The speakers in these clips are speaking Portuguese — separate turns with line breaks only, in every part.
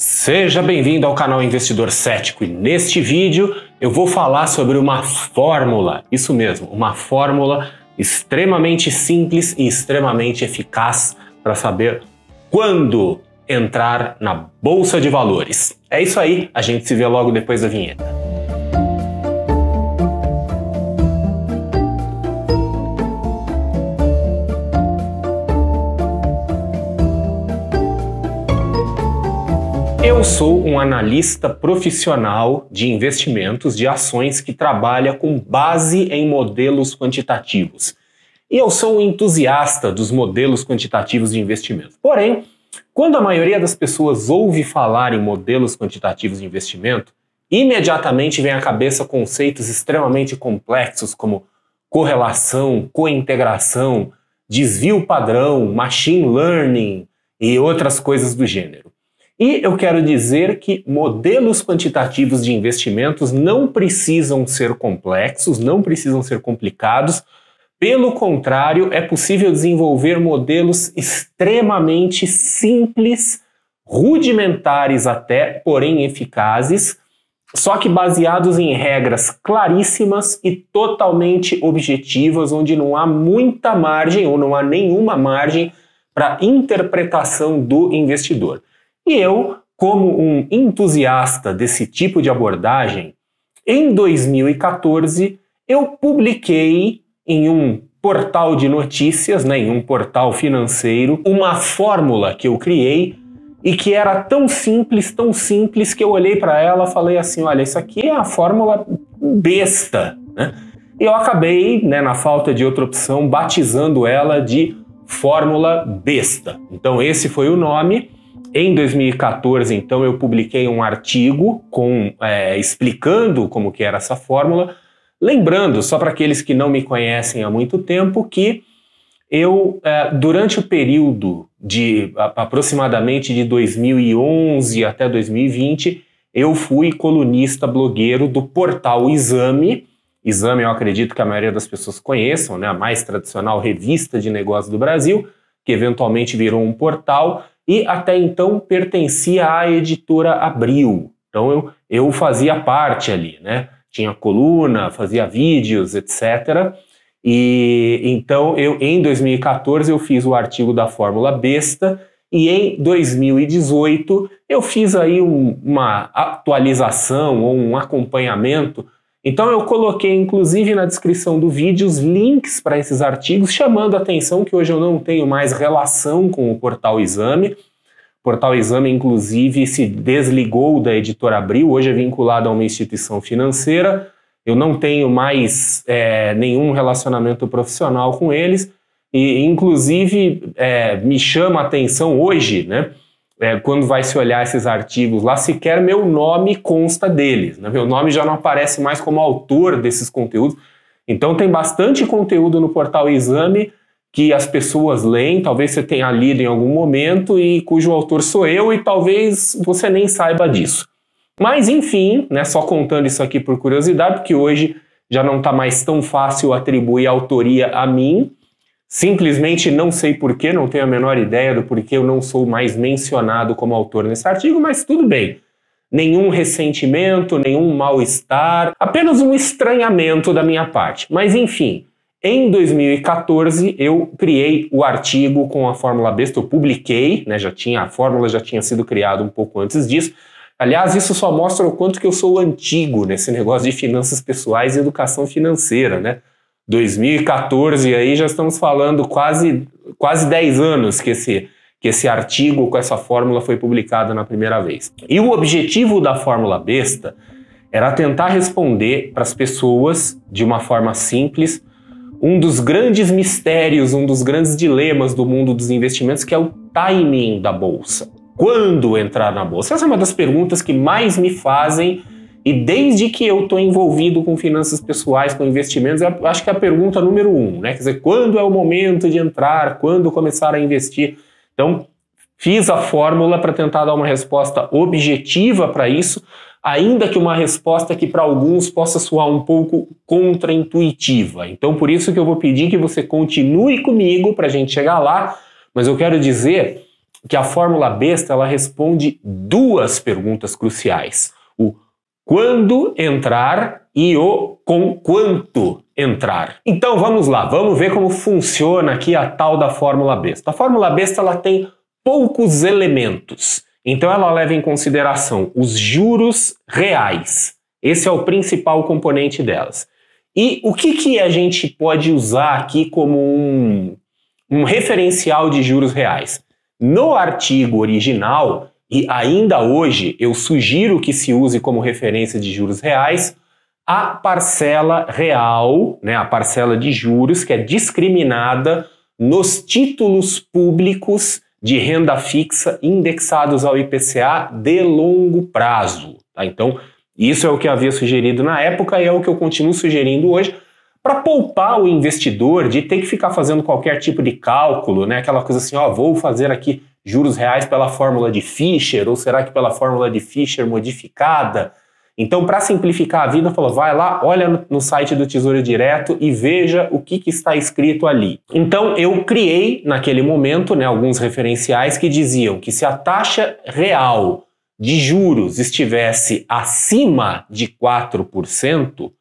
Seja bem-vindo ao canal Investidor Cético e neste vídeo eu vou falar sobre uma fórmula, isso mesmo, uma fórmula extremamente simples e extremamente eficaz para saber quando entrar na Bolsa de Valores. É isso aí, a gente se vê logo depois da vinheta. Eu sou um analista profissional de investimentos de ações que trabalha com base em modelos quantitativos. E eu sou um entusiasta dos modelos quantitativos de investimento. Porém, quando a maioria das pessoas ouve falar em modelos quantitativos de investimento, imediatamente vem à cabeça conceitos extremamente complexos como correlação, cointegração, desvio padrão, machine learning e outras coisas do gênero. E eu quero dizer que modelos quantitativos de investimentos não precisam ser complexos, não precisam ser complicados. Pelo contrário, é possível desenvolver modelos extremamente simples, rudimentares até, porém eficazes, só que baseados em regras claríssimas e totalmente objetivas, onde não há muita margem ou não há nenhuma margem para interpretação do investidor. E eu, como um entusiasta desse tipo de abordagem, em 2014 eu publiquei em um portal de notícias, em um portal financeiro, uma fórmula que eu criei e que era tão simples que eu olhei para ela e falei assim, olha, isso aqui é a fórmula besta, né? E eu acabei, na falta de outra opção, batizando ela de fórmula besta. Então esse foi o nome. Em 2014, então, eu publiquei um artigo explicando como que era essa fórmula. Lembrando, só para aqueles que não me conhecem há muito tempo, que eu, durante o período de aproximadamente de 2011 até 2020, eu fui colunista blogueiro do portal Exame. Exame eu acredito que a maioria das pessoas conheçam, a mais tradicional revista de negócios do Brasil, que eventualmente virou um portal, e até então pertencia à editora Abril. Então eu fazia parte ali, Tinha coluna, fazia vídeos, etc. E então em 2014 eu fiz o artigo da Fórmula Besta e em 2018 eu fiz aí uma atualização ou um acompanhamento. Então eu coloquei inclusive na descrição do vídeo os links para esses artigos, chamando a atenção que hoje eu não tenho mais relação com o Portal Exame. O Portal Exame, inclusive, se desligou da editora Abril, hoje é vinculado a uma instituição financeira. Eu não tenho mais nenhum relacionamento profissional com eles e, inclusive, me chama a atenção hoje, quando vai se olhar esses artigos lá, sequer meu nome consta deles. Meu nome já não aparece mais como autor desses conteúdos. Então tem bastante conteúdo no Portal Exame que as pessoas leem, talvez você tenha lido em algum momento e cujo autor sou eu e talvez você nem saiba disso. Mas enfim, só contando isso aqui por curiosidade, porque hoje já não está mais tão fácil atribuir autoria a mim. Simplesmente não sei porquê, não tenho a menor ideia do porquê eu não sou mais mencionado como autor nesse artigo, mas tudo bem. Nenhum ressentimento, nenhum mal-estar, apenas um estranhamento da minha parte. Mas enfim, em 2014 eu criei o artigo com a Fórmula Besta, eu publiquei, a fórmula já tinha sido criada um pouco antes disso. Aliás, isso só mostra o quanto que eu sou antigo nesse negócio de finanças pessoais e educação financeira, 2014, aí já estamos falando quase 10 anos que esse artigo com essa fórmula foi publicado na primeira vez. E o objetivo da Fórmula Besta era tentar responder para as pessoas, de uma forma simples, um dos grandes mistérios, um dos grandes dilemas do mundo dos investimentos, que é o timing da Bolsa. Quando entrar na Bolsa? Essa é uma das perguntas que mais me fazem. E desde que eu estou envolvido com finanças pessoais, com investimentos, eu acho que é a pergunta número 1, Quer dizer, quando é o momento de entrar, quando começar a investir? Então, fiz a fórmula para tentar dar uma resposta objetiva para isso, ainda que uma resposta que para alguns possa soar um pouco contraintuitiva. Então, por isso que eu vou pedir que você continue comigo para a gente chegar lá, mas eu quero dizer que a fórmula besta ela responde duas perguntas cruciais: o quando entrar e o com quanto entrar. Então vamos lá, vamos ver como funciona aqui a tal da fórmula besta. A fórmula besta ela tem poucos elementos, então ela leva em consideração os juros reais. Esse é o principal componente delas. E o que a gente pode usar aqui como um referencial de juros reais? No artigo original, e ainda hoje eu sugiro que se use como referência de juros reais, a parcela real, né, a parcela de juros que é discriminada nos títulos públicos de renda fixa indexados ao IPCA de longo prazo. Tá? Então, isso é o que eu havia sugerido na época e é o que eu continuo sugerindo hoje, para poupar o investidor de ter que ficar fazendo qualquer tipo de cálculo, né? Aquela coisa assim, ó, vou fazer aqui juros reais pela fórmula de Fischer, ou será que pela fórmula de Fischer modificada? Então, para simplificar a vida, falou, vai lá, olha no site do Tesouro Direto e veja o que está escrito ali. Então, eu criei, naquele momento, né, alguns referenciais que diziam que se a taxa real de juros estivesse acima de 4%,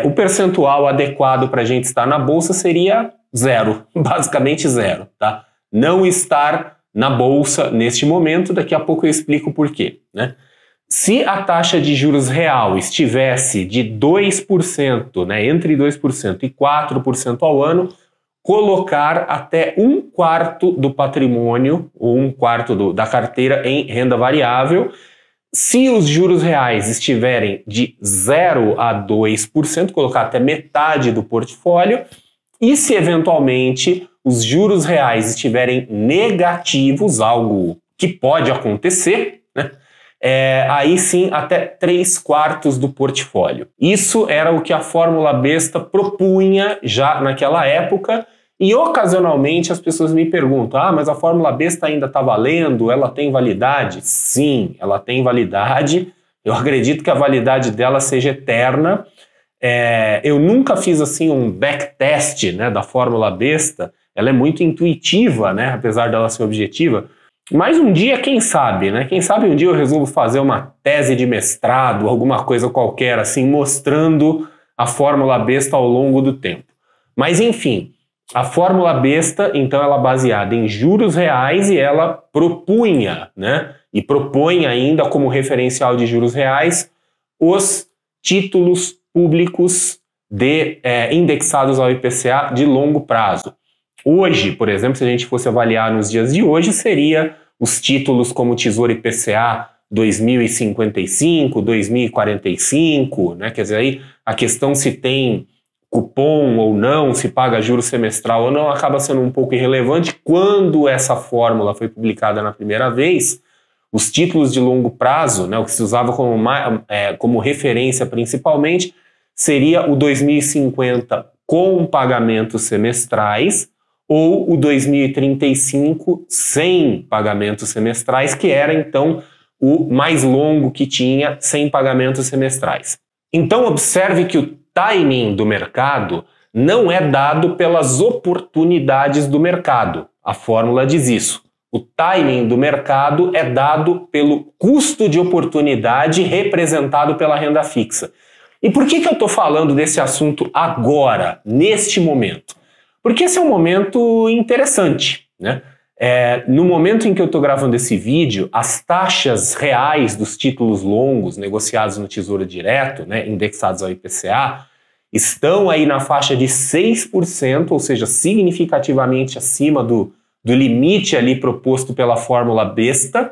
o percentual adequado para a gente estar na bolsa seria zero, basicamente zero, tá? Não estar na bolsa neste momento, daqui a pouco eu explico por quê, né? Se a taxa de juros real estivesse de 2%, né, entre 2% e 4% ao ano, colocar até 1/4 do patrimônio, ou 1/4 da carteira em renda variável. Se os juros reais estiverem de 0 a 2%, colocar até metade do portfólio. E se eventualmente os juros reais estiverem negativos, algo que pode acontecer, né? Aí sim até 3/4 do portfólio. Isso era o que a fórmula besta propunha já naquela época. E ocasionalmente as pessoas me perguntam, mas a fórmula besta ainda está valendo? Ela tem validade? Sim, ela tem validade. Eu acredito que a validade dela seja eterna. Eu nunca fiz assim um backtest, né, da fórmula besta. Ela é muito intuitiva, né, apesar dela ser objetiva. Mas um dia, quem sabe, né? Quem sabe um dia eu resolvo fazer uma tese de mestrado, alguma coisa qualquer assim, mostrando a fórmula besta ao longo do tempo. Mas enfim, a fórmula besta, então, ela é baseada em juros reais e ela propunha, né, e propõe ainda como referencial de juros reais os títulos públicos indexados ao IPCA de longo prazo. Hoje, por exemplo, se a gente fosse avaliar nos dias de hoje, seria os títulos como Tesouro IPCA 2055, 2045, né, quer dizer, aí a questão se tem cupom ou não, se paga juros semestral ou não, acaba sendo um pouco irrelevante. Quando essa fórmula foi publicada na primeira vez, os títulos de longo prazo, né, o que se usava como referência principalmente, seria o 2050 com pagamentos semestrais ou o 2035 sem pagamentos semestrais, que era então o mais longo que tinha sem pagamentos semestrais. Então observe que o timing do mercado não é dado pelas oportunidades do mercado. A fórmula diz isso. O timing do mercado é dado pelo custo de oportunidade representado pela renda fixa. E por que eu estou falando desse assunto agora, neste momento? Porque esse é um momento interessante, né? No momento em que eu estou gravando esse vídeo, as taxas reais dos títulos longos negociados no Tesouro Direto, né, indexados ao IPCA, estão aí na faixa de 6%, ou seja, significativamente acima do limite ali proposto pela fórmula besta.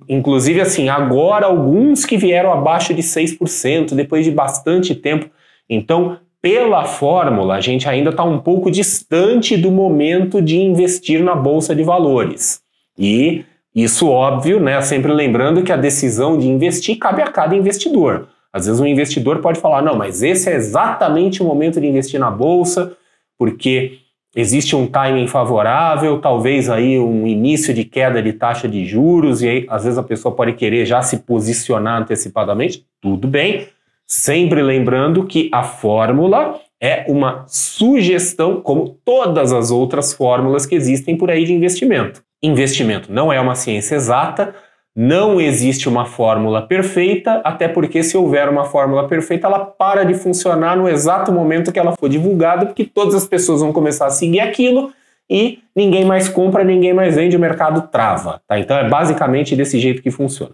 Inclusive, assim, agora alguns que vieram abaixo de 6%, depois de bastante tempo. Então, pela fórmula, a gente ainda está um pouco distante do momento de investir na Bolsa de Valores. E isso, óbvio, né, sempre lembrando que a decisão de investir cabe a cada investidor. Às vezes um investidor pode falar, não, mas esse é exatamente o momento de investir na Bolsa, porque existe um timing favorável, talvez aí um início de queda de taxa de juros, e aí às vezes a pessoa pode querer já se posicionar antecipadamente. Tudo bem. Sempre lembrando que a fórmula É uma sugestão, como todas as outras fórmulas que existem por aí de investimento. Investimento não é uma ciência exata, não existe uma fórmula perfeita, até porque se houver uma fórmula perfeita, ela para de funcionar no exato momento que ela for divulgada, porque todas as pessoas vão começar a seguir aquilo e ninguém mais compra, ninguém mais vende, o mercado trava. Tá? Então é basicamente desse jeito que funciona.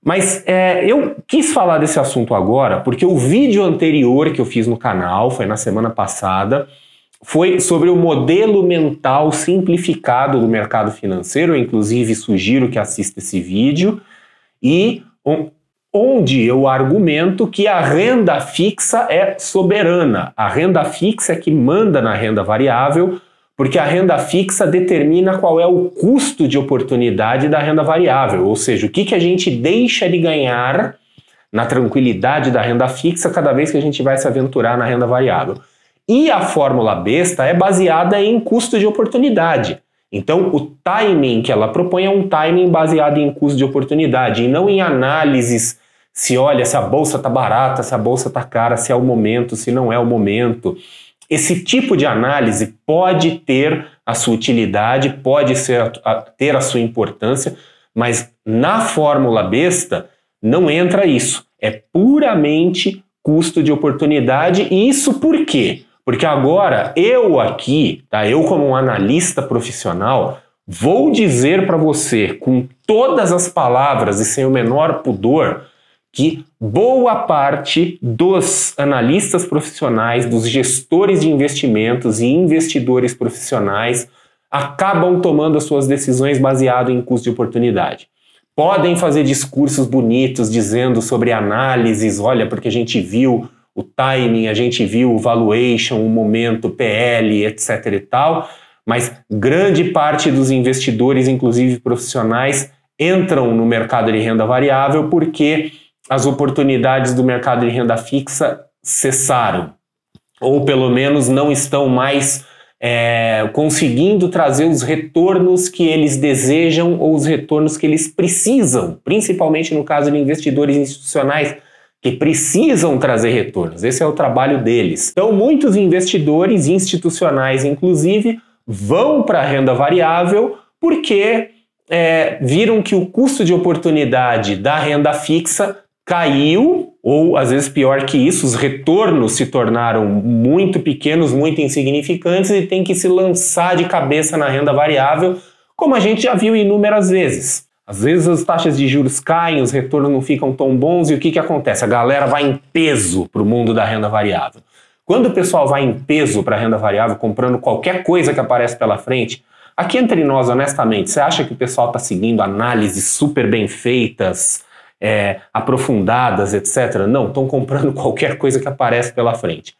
Mas eu quis falar desse assunto agora porque o vídeo anterior que eu fiz no canal, foi na semana passada, foi sobre o modelo mental simplificado do mercado financeiro. Eu, inclusive, sugiro que assista esse vídeo, e onde eu argumento que a renda fixa é soberana. A renda fixa é que manda na renda variável, porque a renda fixa determina qual é o custo de oportunidade da renda variável, ou seja, o que a gente deixa de ganhar na tranquilidade da renda fixa cada vez que a gente vai se aventurar na renda variável. E a fórmula besta é baseada em custo de oportunidade. Então, o timing que ela propõe é um timing baseado em custo de oportunidade, e não em análises se olha se a bolsa está barata, se a bolsa está cara, se é o momento, se não é o momento. Esse tipo de análise pode ter a sua utilidade, pode ter a sua importância, mas na fórmula besta não entra isso. É puramente custo de oportunidade. E isso por quê? Porque agora eu aqui, tá? Eu como um analista profissional, vou dizer para você com todas as palavras e sem o menor pudor que boa parte dos analistas profissionais, dos gestores de investimentos e investidores profissionais acabam tomando as suas decisões baseado em custo de oportunidade. Podem fazer discursos bonitos dizendo sobre análises, olha, porque a gente viu o timing, a gente viu o valuation, o momento, PL, etc e tal, mas grande parte dos investidores, inclusive profissionais, entram no mercado de renda variável porque as oportunidades do mercado de renda fixa cessaram, ou pelo menos não estão mais conseguindo trazer os retornos que eles desejam ou os retornos que eles precisam, principalmente no caso de investidores institucionais que precisam trazer retornos. Esse é o trabalho deles. Então, muitos investidores institucionais, inclusive, vão para a renda variável porque viram que o custo de oportunidade da renda fixa caiu, ou às vezes pior que isso, os retornos se tornaram muito pequenos, muito insignificantes, e tem que se lançar de cabeça na renda variável, como a gente já viu inúmeras vezes. Às vezes as taxas de juros caem, os retornos não ficam tão bons, e o que acontece? A galera vai em peso para o mundo da renda variável. Quando o pessoal vai em peso para a renda variável, comprando qualquer coisa que aparece pela frente, aqui entre nós, honestamente, você acha que o pessoal está seguindo análises super bem feitas, aprofundadas, etc. Não, estão comprando qualquer coisa que aparece pela frente.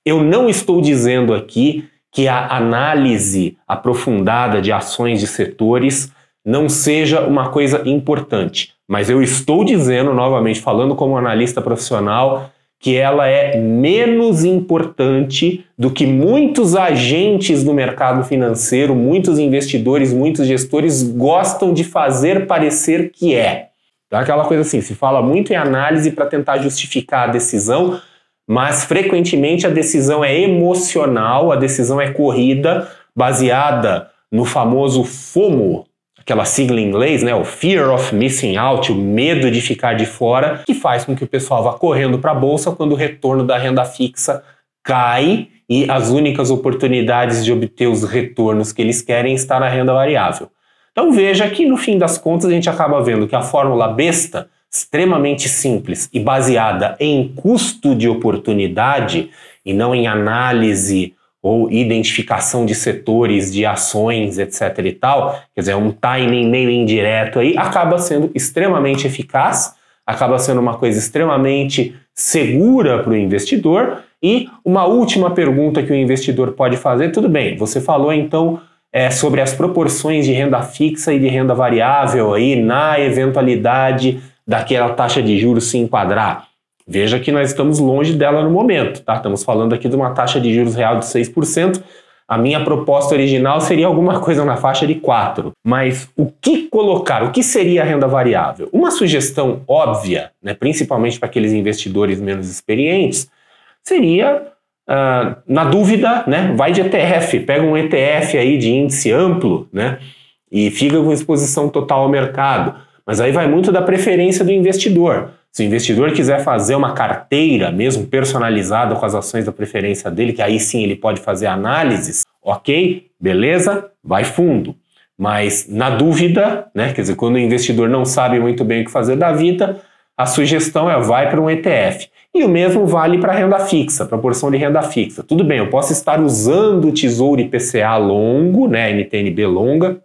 Eu não estou dizendo aqui que a análise aprofundada de ações de setores não seja uma coisa importante, mas eu estou dizendo, novamente, falando como analista profissional, que ela é menos importante do que muitos agentes do mercado financeiro, muitos investidores, muitos gestores gostam de fazer parecer que é. Aquela coisa assim, se fala muito em análise para tentar justificar a decisão, mas frequentemente a decisão é emocional, a decisão é corrida, baseada no famoso FOMO, aquela sigla em inglês, né, o Fear of Missing Out, o medo de ficar de fora, que faz com que o pessoal vá correndo para a bolsa quando o retorno da renda fixa cai e as únicas oportunidades de obter os retornos que eles querem estão na renda variável. Então veja que no fim das contas a gente acaba vendo que a fórmula besta, extremamente simples e baseada em custo de oportunidade e não em análise ou identificação de setores, de ações, etc e tal, quer dizer, um timing meio indireto aí, acaba sendo extremamente eficaz, acaba sendo uma coisa extremamente segura para o investidor. E uma última pergunta que o investidor pode fazer, tudo bem, você falou então sobre as proporções de renda fixa e de renda variável aí na eventualidade daquela taxa de juros se enquadrar. Veja que nós estamos longe dela no momento, tá? Estamos falando aqui de uma taxa de juros real de 6%. A minha proposta original seria alguma coisa na faixa de 4%. Mas o que colocar? O que seria a renda variável? Uma sugestão óbvia, né, principalmente para aqueles investidores menos experientes, seria Na dúvida, né, vai de ETF, pega um ETF aí de índice amplo, né, e fica com exposição total ao mercado. Mas aí vai muito da preferência do investidor. Se o investidor quiser fazer uma carteira, mesmo personalizada com as ações da preferência dele, que aí sim ele pode fazer análises, ok, beleza, vai fundo. Mas na dúvida, né, quer dizer, quando o investidor não sabe muito bem o que fazer da vida, a sugestão é vai para um ETF. E o mesmo vale para renda fixa, para a porção de renda fixa. Tudo bem, eu posso estar usando o Tesouro IPCA longo, né, NTN-B longa,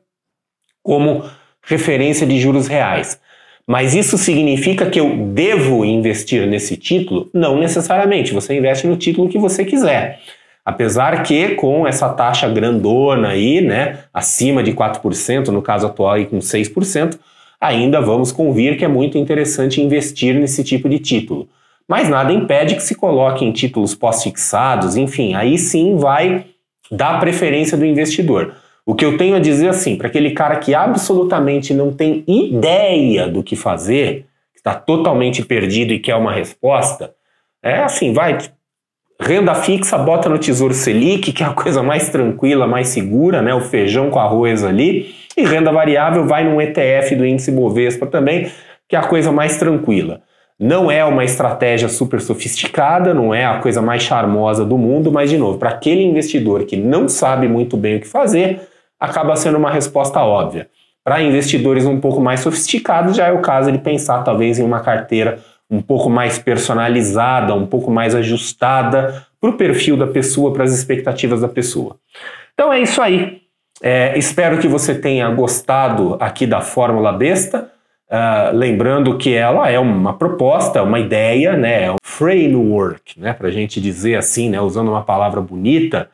como referência de juros reais. Mas isso significa que eu devo investir nesse título? Não necessariamente, você investe no título que você quiser. Apesar que com essa taxa grandona aí, né, acima de 4%, no caso atual aí com 6%, ainda vamos convir que é muito interessante investir nesse tipo de título. Mas nada impede que se coloque em títulos pós-fixados, enfim, aí sim vai dar preferência do investidor. O que eu tenho a dizer assim, para aquele cara que absolutamente não tem ideia do que fazer, que está totalmente perdido e quer uma resposta, é assim, vai, renda fixa, bota no Tesouro Selic, que é a coisa mais tranquila, mais segura, né, o feijão com arroz ali, e renda variável vai num ETF do índice Bovespa também, que é a coisa mais tranquila. Não é uma estratégia super sofisticada, não é a coisa mais charmosa do mundo, mas de novo, para aquele investidor que não sabe muito bem o que fazer, acaba sendo uma resposta óbvia. Para investidores um pouco mais sofisticados, já é o caso de pensar talvez em uma carteira um pouco mais personalizada, um pouco mais ajustada para o perfil da pessoa, para as expectativas da pessoa. Então é isso aí. Espero que você tenha gostado aqui da Fórmula Besta. Lembrando que ela é uma proposta, uma ideia, né, é um framework, né, para a gente dizer assim, né, usando uma palavra bonita,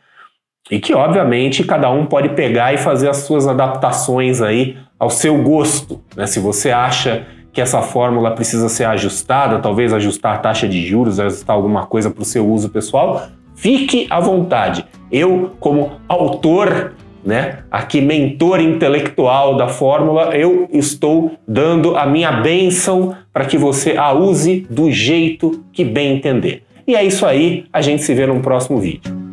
e que obviamente cada um pode pegar e fazer as suas adaptações aí ao seu gosto, né? Se você acha que essa fórmula precisa ser ajustada, talvez ajustar a taxa de juros, ajustar alguma coisa para o seu uso pessoal, fique à vontade. Eu, como autor, né, aqui mentor intelectual da fórmula, eu estou dando a minha bênção para que você a use do jeito que bem entender. E é isso aí, a gente se vê no próximo vídeo.